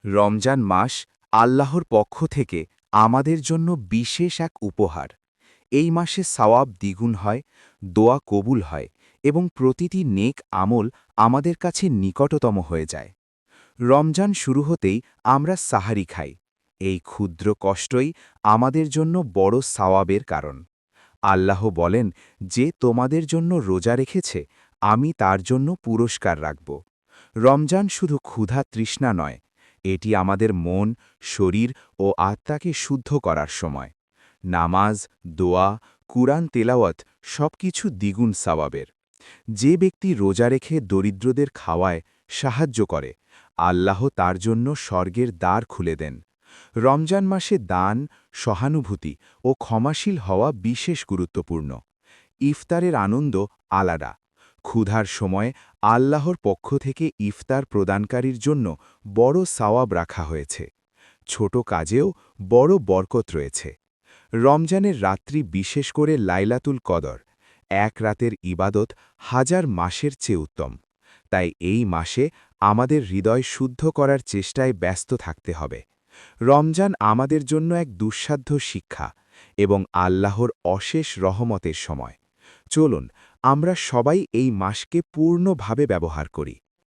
রমজান মাস আল্লাহর পক্ষ থেকে আমাদের জন্য বিশেষ এক উপহার। এই মাসে সওয়াব দ্বিগুণ হয়, দোয়া কবুল হয় এবং প্রতিটি নেক আমল আমাদের কাছে নিকটতম হয়ে যায়। রমজান শুরু হতেই আমরা সাহারি খাই। এই ক্ষুদ্র কষ্টই আমাদের জন্য বড় সওয়াবের কারণ। আল্লাহ বলেন, যে তোমাদের জন্য রোজা রেখেছে আমি তার জন্য পুরস্কার রাখব। রমজান শুধু ক্ষুধা তৃষ্ণা নয়, এটি আমাদের মন, শরীর ও আত্মাকে শুদ্ধ করার সময়। নামাজ, দোয়া, কুরআন তেলাওয়াত সবকিছু দ্বিগুণ সওয়াবের। যে ব্যক্তি রোজা রেখে দরিদ্রদের খাওয়ায়, সাহায্য করে, আল্লাহ তার জন্য স্বর্গের দ্বার খুলে দেন। রমজান মাসে দান, সহানুভূতি ও ক্ষমাশীল হওয়া বিশেষ গুরুত্বপূর্ণ। ইফতারের আনন্দ আলাদা। ক্ষুধার সময় আল্লাহর পক্ষ থেকে ইফতার প্রদানকারীর জন্য বড় সওয়াব রাখা হয়েছে। ছোট কাজেও বড় বরকত রয়েছে। রমজানের রাত্রি, বিশেষ করে লাইলাতুল কদর, এক রাতের ইবাদত হাজার মাসের চেয়ে উত্তম। তাই এই মাসে আমাদের হৃদয় শুদ্ধ করার চেষ্টায় ব্যস্ত থাকতে হবে। রমজান আমাদের জন্য এক দুঃসাধ্য শিক্ষা এবং আল্লাহর অশেষ রহমতের সময়। চলুন আমরা সবাই এই মাসকে পূর্ণভাবে ব্যবহার করি।